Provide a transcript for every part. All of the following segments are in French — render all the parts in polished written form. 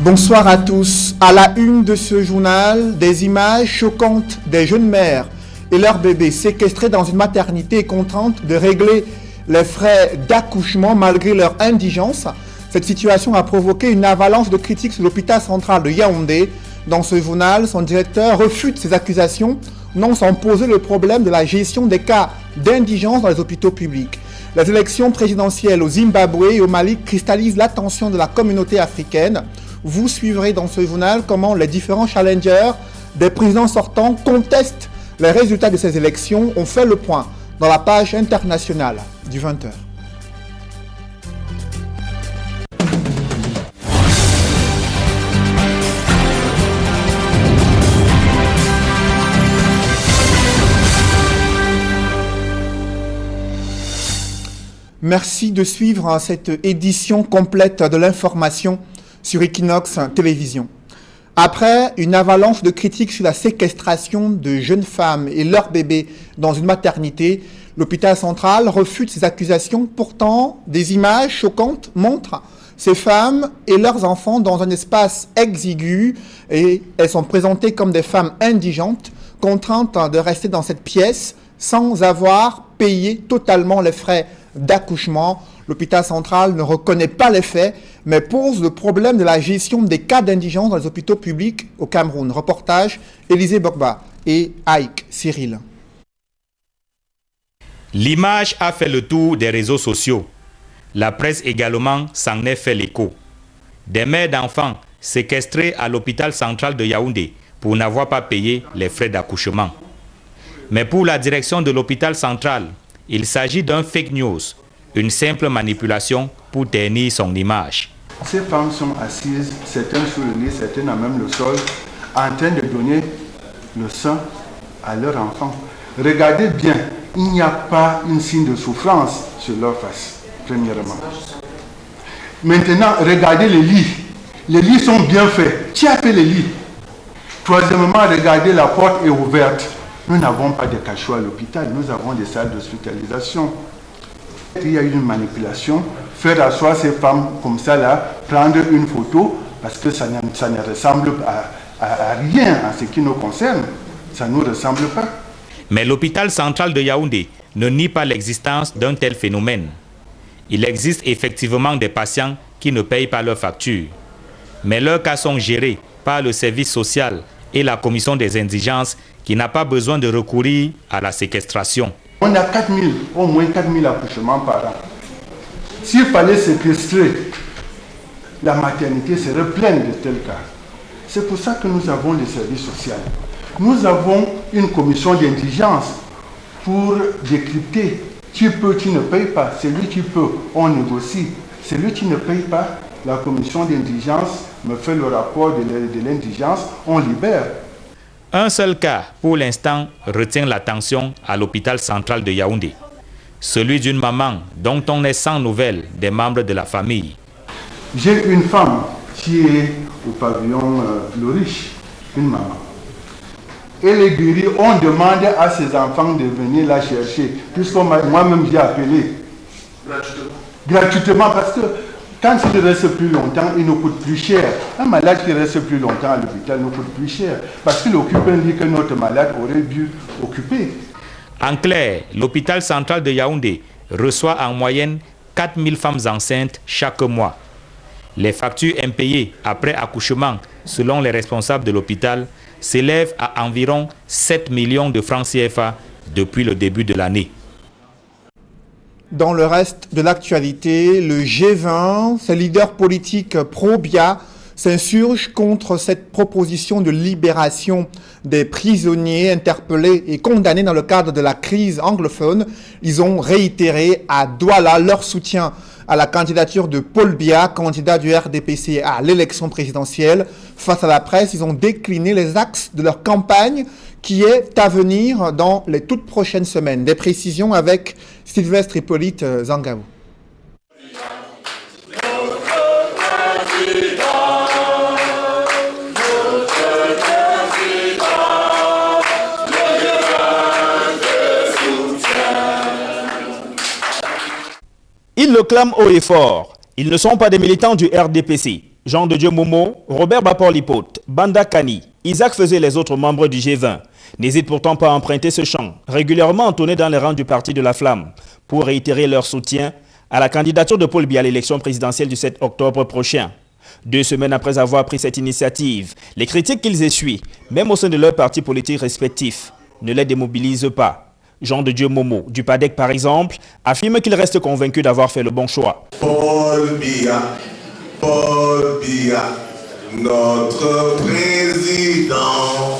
Bonsoir à tous. À la une de ce journal, des images choquantes des jeunes mères et leurs bébés séquestrés dans une maternité contraintes de régler les frais d'accouchement malgré leur indigence. Cette situation a provoqué une avalanche de critiques sur l'hôpital central de Yaoundé. Dans ce journal, son directeur refute ces accusations, non sans poser le problème de la gestion des cas d'indigence dans les hôpitaux publics. Les élections présidentielles au Zimbabwe et au Mali cristallisent l'attention de la communauté africaine. Vous suivrez dans ce journal comment les différents challengers des présidents sortants contestent les résultats de ces élections. On fait le point dans la page internationale du 20h. Merci de suivre cette édition complète de l'information sur Equinox Télévision. Après une avalanche de critiques sur la séquestration de jeunes femmes et leurs bébés dans une maternité, l'hôpital central refute ces accusations. Pourtant, des images choquantes montrent ces femmes et leurs enfants dans un espace exigu et elles sont présentées comme des femmes indigentes, contraintes de rester dans cette pièce sans avoir payé totalement les frais d'accouchement. L'hôpital central ne reconnaît pas les faits, mais pose le problème de la gestion des cas d'indigence dans les hôpitaux publics au Cameroun. Reportage Élisée Bokba et Aïk Cyril. L'image a fait le tour des réseaux sociaux. La presse également s'en est fait l'écho. Des mères d'enfants séquestrées à l'hôpital central de Yaoundé pour n'avoir pas payé les frais d'accouchement. Mais pour la direction de l'hôpital central, il s'agit d'un fake news, une simple manipulation pour ternir son image. Ces femmes sont assises, certaines sur le lit, certaines à même le sol, en train de donner le sein à leur enfant. Regardez bien, il n'y a pas un signe de souffrance sur leur face, premièrement. Maintenant, regardez les lits. Les lits sont bien faits. Qui a fait les lits? Troisièmement, regardez, la porte est ouverte. Nous n'avons pas de cachot à l'hôpital, nous avons des salles d'hospitalisation. Il y a eu une manipulation, faire asseoir ces femmes comme ça là, prendre une photo, parce que ça ne ressemble à rien en ce qui nous concerne. Ça ne nous ressemble pas. Mais l'hôpital central de Yaoundé ne nie pas l'existence d'un tel phénomène. Il existe effectivement des patients qui ne payent pas leurs factures. Mais leurs cas sont gérés par le service social et la commission des indigences qui n'a pas besoin de recourir à la séquestration. On a au moins 4000 accouchements par an. S'il fallait séquestrer, la maternité serait pleine de tels cas. C'est pour ça que nous avons le service social. Nous avons une commission d'indigence pour décrypter qui peut, qui ne paye pas. Celui qui peut, on négocie. Celui qui ne paye pas, la commission d'indigence me fait le rapport de l'indigence, on libère. Un seul cas, pour l'instant, retient l'attention à l'hôpital central de Yaoundé. Celui d'une maman dont on est sans nouvelles des membres de la famille. J'ai une femme qui est au pavillon Le Riche, une maman. Elle est guérie, on demande à ses enfants de venir la chercher. Puisque moi-même j'ai appelé. Gratuitement, parce que quand il reste plus longtemps, il nous coûte plus cher. Un malade qui reste plus longtemps à l'hôpital nous coûte plus cher. Parce que l'occupant dit que notre malade aurait dû occuper. En clair, l'hôpital central de Yaoundé reçoit en moyenne 4000 femmes enceintes chaque mois. Les factures impayées après accouchement, selon les responsables de l'hôpital, s'élèvent à environ 7 millions de francs CFA depuis le début de l'année. Dans le reste de l'actualité, le G20, ses leaders politiques pro-Biya, s'insurgent contre cette proposition de libération des prisonniers interpellés et condamnés dans le cadre de la crise anglophone. Ils ont réitéré à Douala leur soutien à la candidature de Paul Biya, candidat du RDPC à l'élection présidentielle. Face à la presse, ils ont décliné les axes de leur campagne qui est à venir dans les toutes prochaines semaines. Des précisions avec Sylvestre Hippolyte Zangaou. Ils le clament haut et fort. Ils ne sont pas des militants du RDPC. Jean de Dieu Momo, Robert Bapor-Lipote, Banda Kani, Isaac Fezé et les autres membres du G20 n'hésitent pourtant pas à emprunter ce chant, régulièrement entonné dans les rangs du Parti de la Flamme, pour réitérer leur soutien à la candidature de Paul Biya à l'élection présidentielle du 7 octobre prochain. 2 semaines après avoir pris cette initiative, les critiques qu'ils essuient, même au sein de leurs partis politiques respectifs, ne les démobilisent pas. Jean de Dieu Momo, du PADEC par exemple, affirme qu'il reste convaincu d'avoir fait le bon choix. Paul Biya, notre président,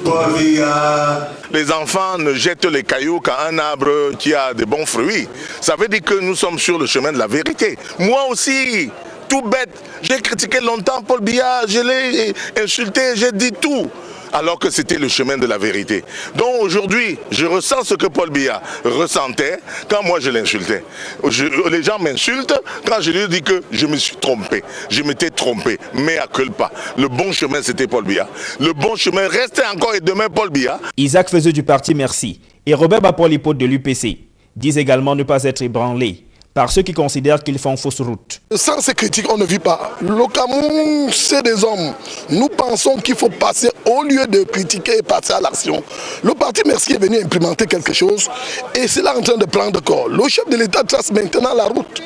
Paul Biya. Les enfants ne jettent les cailloux qu'à un arbre qui a de bons fruits. Ça veut dire que nous sommes sur le chemin de la vérité. Moi aussi, tout bête, j'ai critiqué longtemps Paul Biya, je l'ai insulté, j'ai dit tout, alors que c'était le chemin de la vérité. Donc aujourd'hui, je ressens ce que Paul Biya ressentait quand moi je l'insultais. Les gens m'insultent quand je lui dis que je me suis trompé. Je m'étais trompé, mais à culpa. Le bon chemin, c'était Paul Biya. Le bon chemin restait encore et demain Paul Biya. Isaac Fezé du parti Merci et Robert Bapor-Lipote de l'UPC disent également ne pas être ébranlés par ceux qui considèrent qu'ils font fausse route. Sans ces critiques, on ne vit pas. Le Cameroun, c'est des hommes. Nous pensons qu'il faut passer, au lieu de critiquer et passer à l'action. Le parti Merci est venu implémenter quelque chose et c'est là en train de prendre corps. Le chef de l'État trace maintenant la route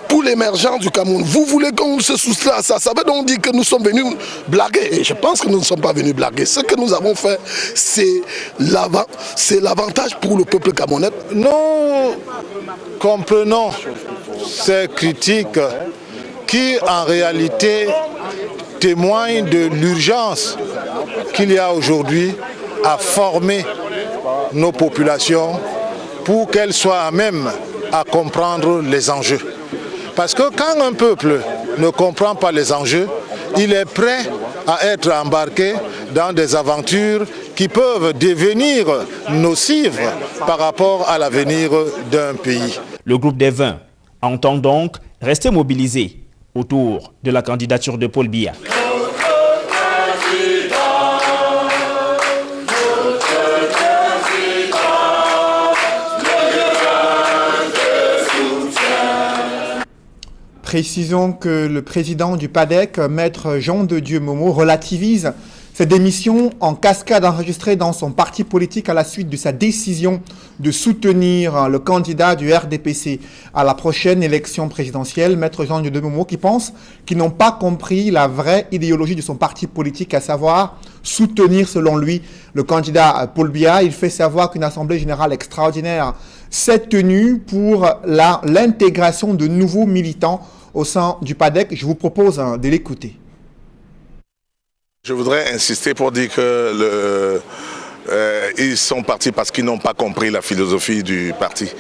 pour l'émergence du Cameroun. Vous voulez qu'on se soustrait à ça? Ça veut donc dire que nous sommes venus blaguer. Et je pense que nous ne sommes pas venus blaguer. Ce que nous avons fait, c'est l'avantage pour le peuple camerounais. Nous comprenons ces critiques qui, en réalité, témoignent de l'urgence qu'il y a aujourd'hui à former nos populations pour qu'elles soient à même à comprendre les enjeux. Parce que quand un peuple ne comprend pas les enjeux, il est prêt à être embarqué dans des aventures qui peuvent devenir nocives par rapport à l'avenir d'un pays. Le groupe des 20 entend donc rester mobilisé autour de la candidature de Paul Biya. Précisons que le président du PADEC, maître Jean de Dieu Momo, relativise cette démission en cascade enregistrée dans son parti politique à la suite de sa décision de soutenir le candidat du RDPC à la prochaine élection présidentielle. Maître Jean de Dieu Momo qui pense qu'ils n'ont pas compris la vraie idéologie de son parti politique, à savoir soutenir selon lui le candidat Paul Biya. Il fait savoir qu'une assemblée générale extraordinaire s'est tenue pour l'intégration de nouveaux militants au sein du PADEC. Je vous propose de l'écouter. Je voudrais insister pour dire que ils sont partis parce qu'ils n'ont pas compris la philosophie du parti.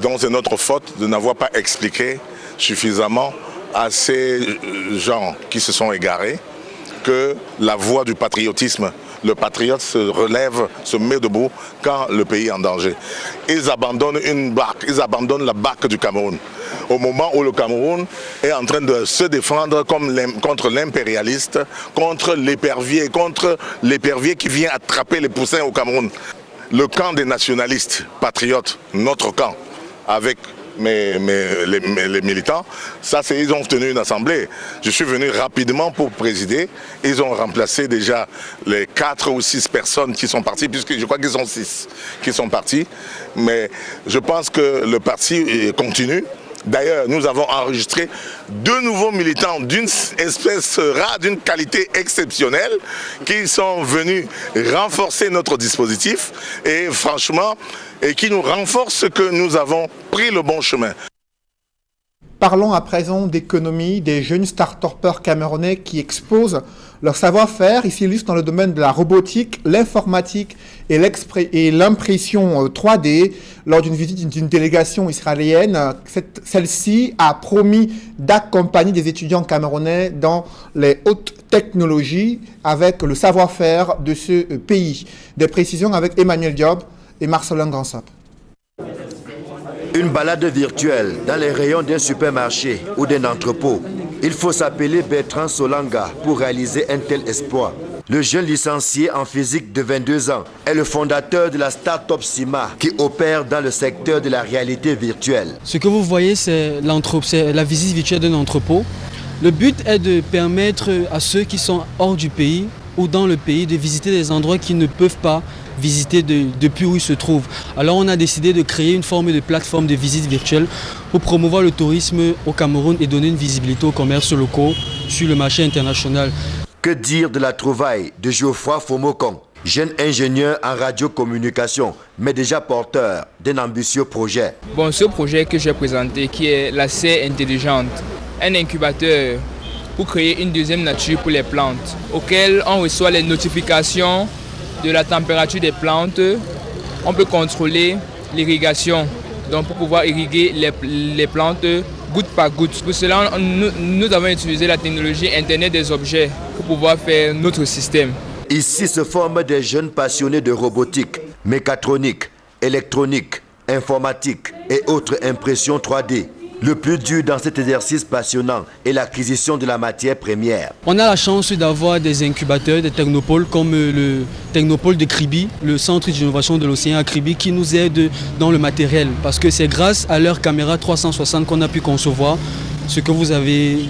Donc c'est notre faute de n'avoir pas expliqué suffisamment à ces gens qui se sont égarés que la voie du patriotisme, le patriote se relève, se met debout quand le pays est en danger. Ils abandonnent une barque, ils abandonnent la barque du Cameroun. Au moment où le Cameroun est en train de se défendre contre l'impérialiste, contre l'épervier qui vient attraper les poussins au Cameroun. Le camp des nationalistes patriotes, notre camp, avec les militants, ils ont tenu une assemblée. Je suis venu rapidement pour présider. Ils ont remplacé déjà les 4 ou 6 personnes qui sont parties, puisque je crois qu'ils sont 6 qui sont partis. Mais je pense que le parti continue. D'ailleurs, nous avons enregistré 2 nouveaux militants d'une espèce rare, d'une qualité exceptionnelle, qui sont venus renforcer notre dispositif et franchement, et qui nous renforcent que nous avons pris le bon chemin. Parlons à présent d'économie, des jeunes start-upers camerounais qui exposent leur savoir-faire. Ils s'illustrent dans le domaine de la robotique, l'informatique et l'impression 3D. Lors d'une visite d'une délégation israélienne, celle-ci a promis d'accompagner des étudiants camerounais dans les hautes technologies avec le savoir-faire de ce pays. Des précisions avec Emmanuel Diop et Marcelin Gansop. Une balade virtuelle dans les rayons d'un supermarché ou d'un entrepôt. Il faut s'appeler Bertrand Solanga pour réaliser un tel exploit. Le jeune licencié en physique de 22 ans est le fondateur de la start-up Sima qui opère dans le secteur de la réalité virtuelle. Ce que vous voyez, c'est la visite virtuelle d'un entrepôt. Le but est de permettre à ceux qui sont hors du pays ou dans le pays de visiter des endroits qu'ils ne peuvent pas visiter depuis où ils se trouvent. Alors on a décidé de créer une forme de plateforme de visite virtuelle pour promouvoir le tourisme au Cameroun et donner une visibilité aux commerces locaux sur le marché international. Que dire de la trouvaille de Geoffroy Fomokong, jeune ingénieur en radiocommunication, mais déjà porteur d'un ambitieux projet. Bon, ce projet que j'ai présenté, qui est la serre intelligente, un incubateur pour créer une deuxième nature pour les plantes, auquel on reçoit les notifications de la température des plantes. On peut contrôler l'irrigation, donc pour pouvoir irriguer les plantes goutte par goutte. Pour cela, nous avons utilisé la technologie Internet des objets pour pouvoir faire notre système. Ici se forment des jeunes passionnés de robotique, mécatronique, électronique, informatique et autres impressions 3D. Le plus dur dans cet exercice passionnant est l'acquisition de la matière première. On a la chance d'avoir des incubateurs, des technopoles comme le technopole de Kribi, le centre d'innovation de l'océan à Kribi, qui nous aide dans le matériel. Parce que c'est grâce à leur caméra 360 qu'on a pu concevoir ce que vous avez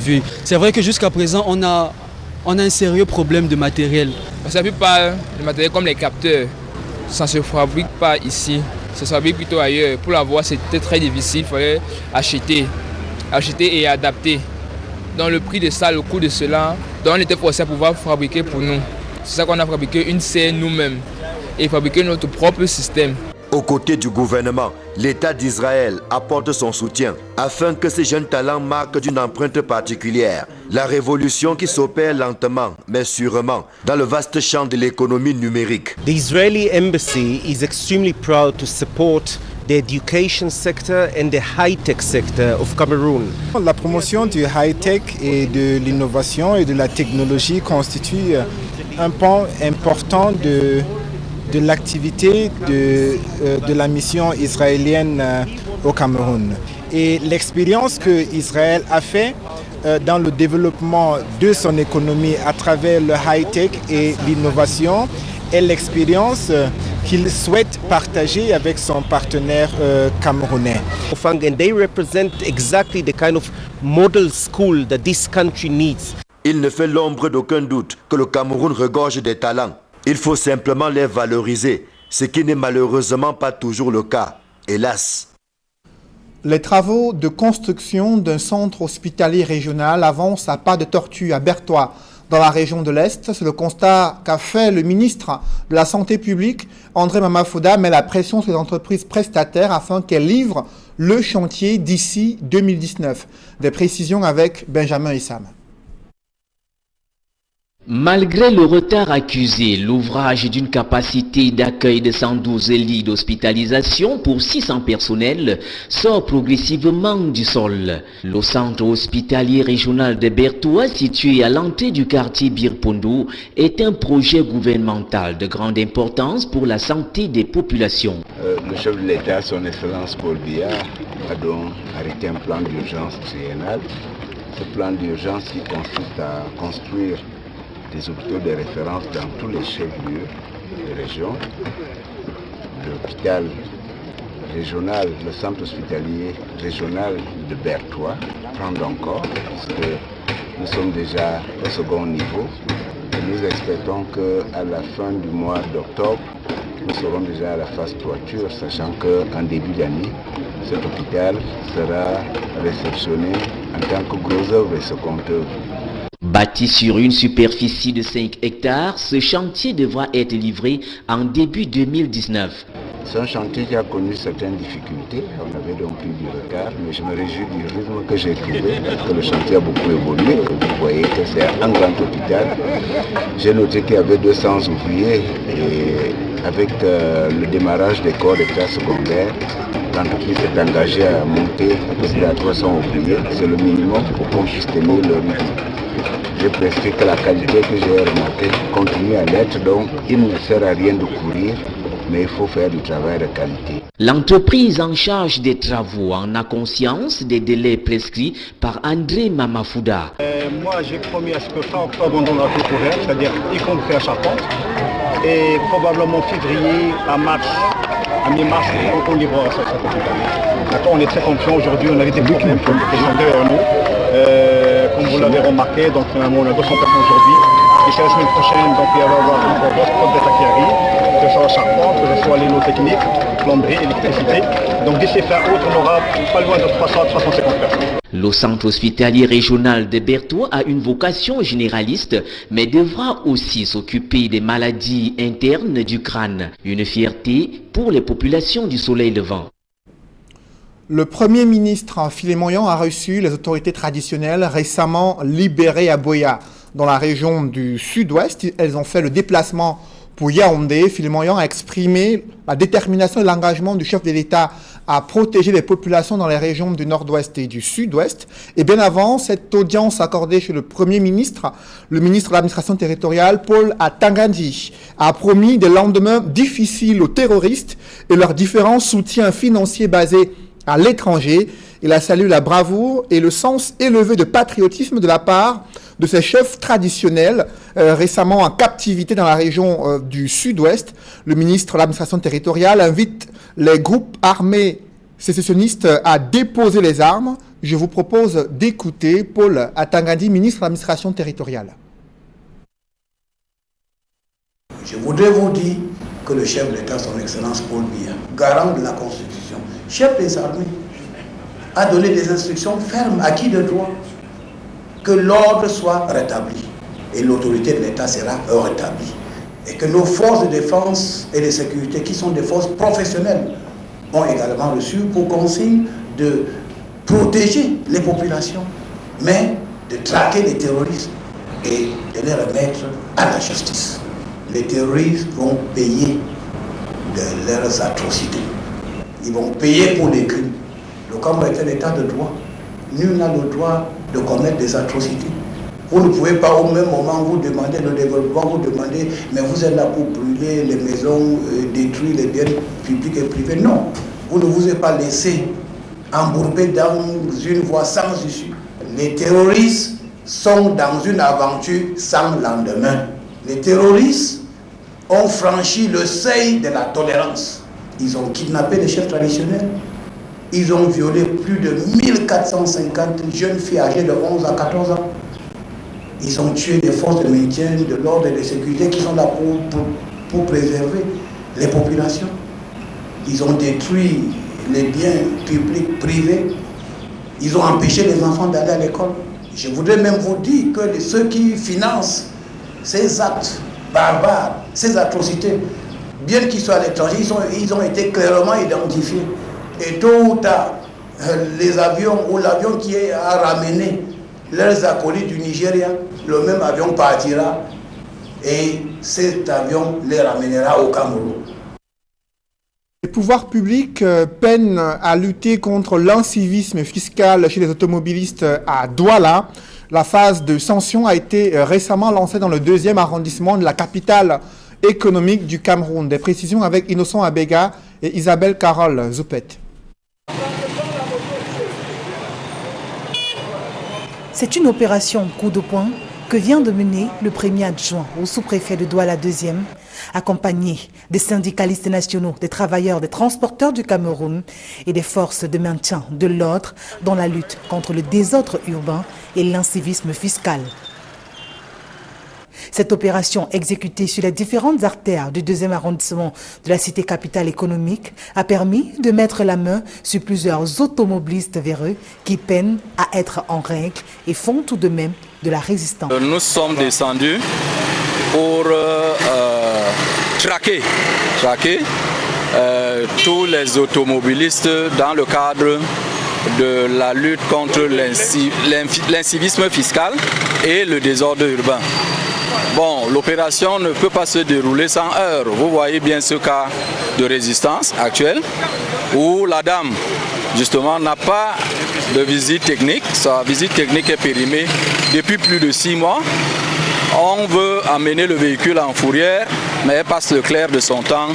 vu. C'est vrai que jusqu'à présent, on a un sérieux problème de matériel. Parce que la plupart des matériels comme les capteurs, ça ne se fabrique pas ici. Ça se fabrique plutôt ailleurs. Pour l'avoir, c'était très difficile. Il fallait acheter et adapter. Dans le prix de ça, le coût de cela, donc on était forcé à pouvoir fabriquer pour nous. C'est ça qu'on a fabriqué une serre nous-mêmes et fabriquer notre propre système. Aux côtés du gouvernement, l'État d'Israël apporte son soutien afin que ces jeunes talents marquent d'une empreinte particulière la révolution qui s'opère lentement mais sûrement dans le vaste champ de l'économie numérique. The Israeli embassy is extremely proud to support the education sector and the high-tech sector of Cameroon. La promotion du high-tech et de l'innovation et de la technologie constitue un pan important de l'activité de la mission israélienne au Cameroun. Et l'expérience que Israël a fait dans le développement de son économie à travers le high-tech et l'innovation est l'expérience qu'il souhaite partager avec son partenaire camerounais. And they represent exactly the kind of model school that this country needs. Il ne fait l'ombre d'aucun doute que le Cameroun regorge des talents. Il faut simplement les valoriser, ce qui n'est malheureusement pas toujours le cas, hélas. Les travaux de construction d'un centre hospitalier régional avancent à pas de tortue à Bertois, dans la région de l'Est. C'est le constat qu'a fait le ministre de la Santé publique, André Mamafouda, met la pression sur les entreprises prestataires afin qu'elles livrent le chantier d'ici 2019. Des précisions avec Benjamin Issam. Malgré le retard accusé, l'ouvrage d'une capacité d'accueil de 112 lits d'hospitalisation pour 600 personnels sort progressivement du sol. Le centre hospitalier régional de Bertois, situé à l'entrée du quartier Birpondo, est un projet gouvernemental de grande importance pour la santé des populations. Le chef de l'État, son Excellence Paul Biya, a donc arrêté un plan d'urgence triennal. Ce plan d'urgence qui consiste à construire des hôpitaux de référence dans tous les chefs-lieux des régions. L'hôpital régional, le centre hospitalier régional de Bertois, prendre encore, parce que nous sommes déjà au second niveau. Et nous expectons qu'à la fin du mois d'octobre, nous serons déjà à la phase toiture, sachant qu'en début d'année, cet hôpital sera réceptionné en tant que gros œuvre et seconde œuvre. Bâti sur une superficie de 5 hectares, ce chantier devra être livré en début 2019. C'est un chantier qui a connu certaines difficultés. On avait donc pris du retard, mais je me réjouis du rythme que j'ai trouvé, parce que le chantier a beaucoup évolué. Vous voyez que c'est un grand hôpital. J'ai noté qu'il y avait 200 ouvriers et avec le démarrage des corps de classe secondaire, l'entreprise s'est engagée à monter à 300 ouvriers. C'est le minimum pour qu'on puisse tenir le rythme. Je préfère que la qualité que j'ai remarquée continue à l'être, donc il ne sert à rien de courir. mais il faut faire du travail de qualité. L'entreprise en charge des travaux en a conscience des délais prescrits par André Mamafouda. Moi j'ai promis à ce que fin octobre on donnera tout couvert, c'est-à-dire y compris à charpente, et probablement février à mi-mars on livrera ça. D'accord, on est très confiants aujourd'hui, on avait des problèmes qui sont derrière nous. Comme vous l'avez remarqué, donc finalement on a 200 personnes aujourd'hui. D'ici la semaine prochaine, donc il va y avoir encore d'autres d'État qui arrivent, que ce soit charpente, que ce soit l'hénotechnique, plomberie, électricité. Donc d'ici fin août, on aura pas loin de 300 à 350 personnes. Le centre hospitalier régional de Berthoud a une vocation généraliste, mais devra aussi s'occuper des maladies internes du crâne. Une fierté pour les populations du Soleil Levant. Le Premier ministre Philémon a reçu les autorités traditionnelles récemment libérées à Boya, dans la région du sud-ouest. Elles ont fait le déplacement pour Yaoundé. Philémon a exprimé la détermination et l'engagement du chef de l'État à protéger les populations dans les régions du nord-ouest et du sud-ouest. Et bien avant cette audience accordée chez le Premier ministre, le ministre de l'administration territoriale, Paul Atangandi, a promis des lendemains difficiles aux terroristes et leurs différents soutiens financiers basés à l'étranger. Il a salué la bravoure et le sens élevé de patriotisme de la part de ces chefs traditionnels récemment en captivité dans la région du sud-ouest. Le ministre de l'administration territoriale invite les groupes armés sécessionnistes à déposer les armes. Je vous propose d'écouter Paul Atangandi, ministre de l'administration territoriale. Je voudrais vous dire que le chef de l'État, son Excellence Paul Biya, garant de la Constitution, chef des armées, a donné des instructions fermes à qui de droit que l'ordre soit rétabli et l'autorité de l'État sera rétablie. Et que nos forces de défense et de sécurité, qui sont des forces professionnelles, ont également reçu pour consigne de protéger les populations, mais de traquer les terroristes et de les remettre à la justice. Les terroristes vont payer de leurs atrocités. Ils vont payer pour les crimes. Le Cameroun est un état de droit. Nul n'a le droit de commettre des atrocités. Vous ne pouvez pas au même moment vous demander le développement, vous demander, mais vous êtes là pour brûler les maisons, détruire les biens publics et privés. Non, vous ne vous êtes pas laissé embourber dans une voie sans issue. Les terroristes sont dans une aventure sans lendemain. Les terroristes ont franchi le seuil de la tolérance. Ils ont kidnappé les chefs traditionnels. Ils ont violé plus de 1450 jeunes filles âgées de 11 à 14 ans. Ils ont tué des forces de maintien de l'ordre et de sécurité qui sont là pour préserver les populations. Ils ont détruit les biens publics, privés. Ils ont empêché les enfants d'aller à l'école. Je voudrais même vous dire que ceux qui financent ces actes barbares, ces atrocités, bien qu'ils soient à l'étranger, ils ont été clairement identifiés. Et tôt ou tard, les avions ou l'avion qui a ramené leurs acolytes du Nigeria, le même avion partira et cet avion les ramènera au Cameroun. Les pouvoirs publics peinent à lutter contre l'incivisme fiscal chez les automobilistes à Douala. La phase de sanction a été récemment lancée dans le 2e arrondissement de la capitale économique du Cameroun. Des précisions avec Innocent Abega et Isabelle Carole Zoupet. C'est une opération coup de poing que vient de mener le premier adjoint au sous-préfet de Douala 2e, accompagné des syndicalistes nationaux, des travailleurs, des transporteurs du Cameroun et des forces de maintien de l'ordre dans la lutte contre le désordre urbain et l'incivisme fiscal. Cette opération exécutée sur les différentes artères du 2e arrondissement de la cité capitale économique a permis de mettre la main sur plusieurs automobilistes véreux qui peinent à être en règle et font tout de même de la résistance. Nous sommes descendus pour traquer tous les automobilistes dans le cadre de la lutte contre l'incivisme fiscal et le désordre urbain. Bon, l'opération ne peut pas se dérouler sans heurts. Vous voyez bien ce cas de résistance actuel où la dame, justement, n'a pas de visite technique. Sa visite technique est périmée depuis plus de 6 mois. On veut amener le véhicule en fourrière, mais elle passe le clair de son temps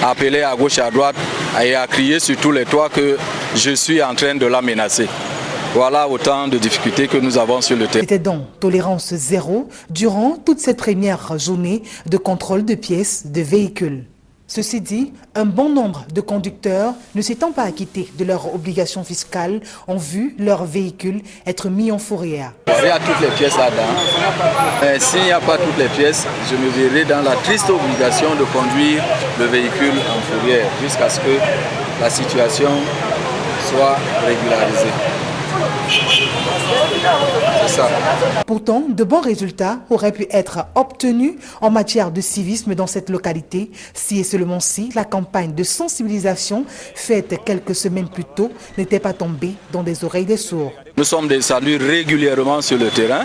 appeler à gauche et à droite et à crier sur tous les toits que je suis en train de la menacer. Voilà autant de difficultés que nous avons sur le terrain. C'était donc tolérance zéro durant toute cette première journée de contrôle de pièces de véhicules. Ceci dit, un bon nombre de conducteurs, ne s'étant pas acquittés de leurs obligations fiscales, ont vu leurs véhicules être mis en fourrière. Il y a toutes les pièces là-dedans. S'il n'y a pas toutes les pièces, je me verrai dans la triste obligation de conduire le véhicule en fourrière jusqu'à ce que la situation soit régularisée. C'est ça. Pourtant, de bons résultats auraient pu être obtenus en matière de civisme dans cette localité si et seulement si la campagne de sensibilisation faite quelques semaines plus tôt n'était pas tombée dans des oreilles des sourds. Nous sommes descendus régulièrement sur le terrain.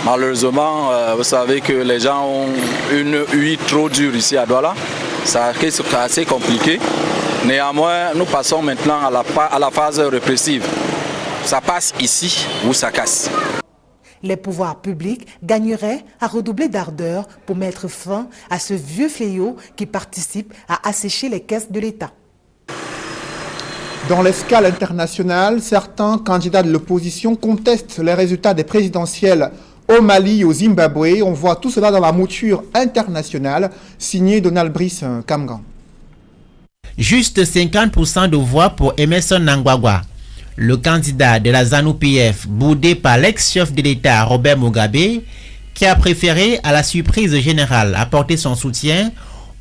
Malheureusement, vous savez que les gens ont une huile trop dure ici à Douala. C'est assez compliqué. Néanmoins, nous passons maintenant à la phase répressive. Ça passe ici ou ça casse. Les pouvoirs publics gagneraient à redoubler d'ardeur pour mettre fin à ce vieux fléau qui participe à assécher les caisses de l'État. Dans l'escale internationale, certains candidats de l'opposition contestent les résultats des présidentielles au Mali et au Zimbabwe. On voit tout cela dans la mouture internationale signée Donald Brice Kamgan. Juste 50% de voix pour Emmerson Mnangagwa. Le candidat de la ZANU-PF, boudé par l'ex-chef de l'État Robert Mugabe, qui a préféré à la surprise générale apporter son soutien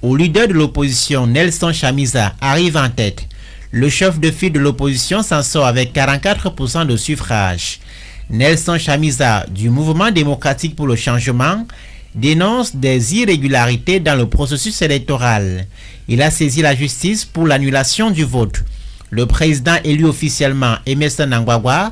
au leader de l'opposition Nelson Chamisa, arrive en tête. Le chef de file de l'opposition s'en sort avec 44% de suffrages. Nelson Chamisa, du Mouvement démocratique pour le changement, dénonce des irrégularités dans le processus électoral. Il a saisi la justice pour l'annulation du vote. Le président élu officiellement, Emmerson Mnangagwa,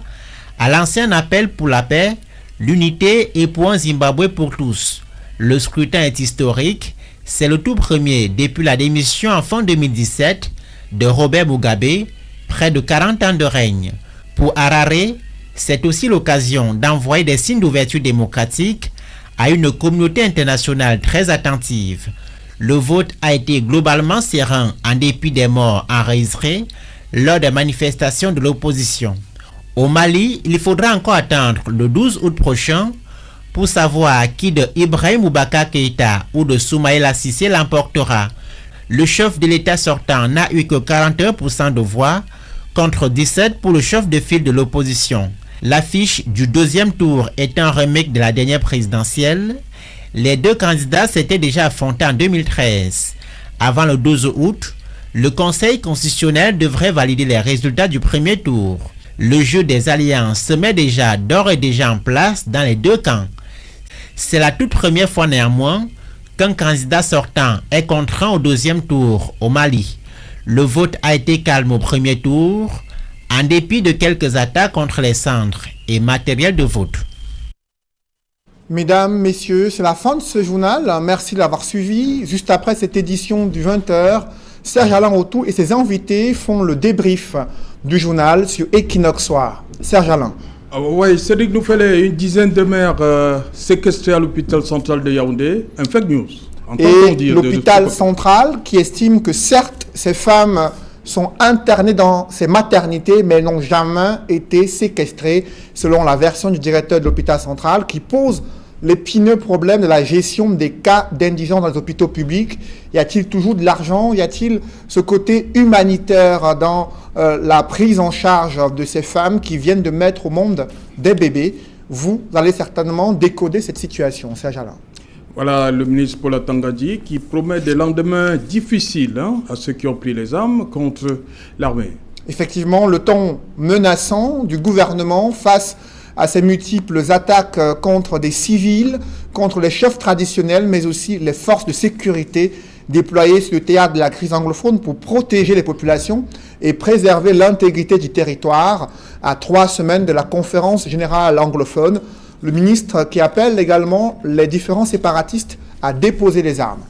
a lancé un appel pour la paix, l'unité et pour un Zimbabwe pour tous. Le scrutin est historique. C'est le tout premier depuis la démission en fin 2017 de Robert Mugabe, près de 40 ans de règne. Pour Harare, c'est aussi l'occasion d'envoyer des signes d'ouverture démocratique à une communauté internationale très attentive. Le vote a été globalement serein en dépit des morts enregistrés lors des manifestations de l'opposition. Au Mali, il faudra encore attendre le 12 août prochain pour savoir qui de Ibrahim Boubacar Keïta ou de Soumaïla Cissé l'emportera. Le chef de l'État sortant n'a eu que 41% de voix contre 17 pour le chef de file de l'opposition. L'affiche du deuxième tour est un remake de la dernière présidentielle. Les deux candidats s'étaient déjà affrontés en 2013. Avant le 12 août, le Conseil constitutionnel devrait valider les résultats du premier tour. Le jeu des alliances se met d'ores et déjà en place dans les deux camps. C'est la toute première fois néanmoins qu'un candidat sortant est contraint au deuxième tour au Mali. Le vote a été calme au premier tour, en dépit de quelques attaques contre les centres et matériel de vote. Mesdames, Messieurs, c'est la fin de ce journal. Merci de l'avoir suivi. Juste après cette édition du 20h, Serge Alain Autou et ses invités font le débrief du journal sur Equinox Soir. Serge Alain. Oui, Cédric nous fait une dizaine de maires séquestrés à l'hôpital central de Yaoundé. Un fake news. Et l'hôpital central qui estime que certes, ces femmes sont internées dans ces maternités, mais n'ont jamais été séquestrées, selon la version du directeur de l'hôpital central, qui pose l'épineux problème de la gestion des cas d'indigence dans les hôpitaux publics. Y a-t-il toujours de l'argent? Y a-t-il ce côté humanitaire dans la prise en charge de ces femmes qui viennent de mettre au monde des bébés? Vous allez certainement décoder cette situation, Serge Alain. Voilà le ministre Paula Tangadi qui promet des lendemains difficiles à ceux qui ont pris les armes contre l'armée. Effectivement, le ton menaçant du gouvernement face à ces multiples attaques contre des civils, contre les chefs traditionnels, mais aussi les forces de sécurité déployées sur le théâtre de la crise anglophone pour protéger les populations et préserver l'intégrité du territoire à 3 semaines de la conférence générale anglophone. Le ministre qui appelle également les différents séparatistes à déposer les armes.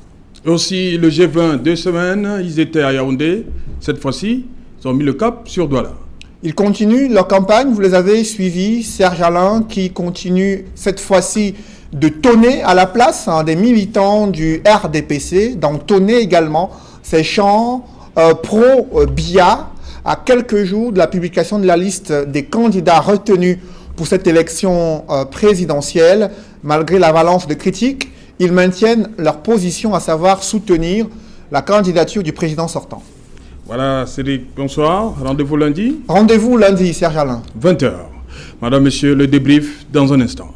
Aussi, le G20, 2 semaines, ils étaient à Yaoundé. Cette fois-ci, ils ont mis le cap sur Douala. Ils continuent leur campagne, vous les avez suivis, Serge Alain, qui continue cette fois-ci de tonner à la place des militants du RDPC, d'en tonner également ces chants pro-BIA à quelques jours de la publication de la liste des candidats retenus pour cette élection présidentielle. Malgré l'avalanche de critiques, ils maintiennent leur position, à savoir soutenir la candidature du président sortant. Voilà, Cédric, bonsoir. Rendez-vous lundi. Rendez-vous lundi, Serge Alain. 20h. Madame, Monsieur, le débrief dans un instant.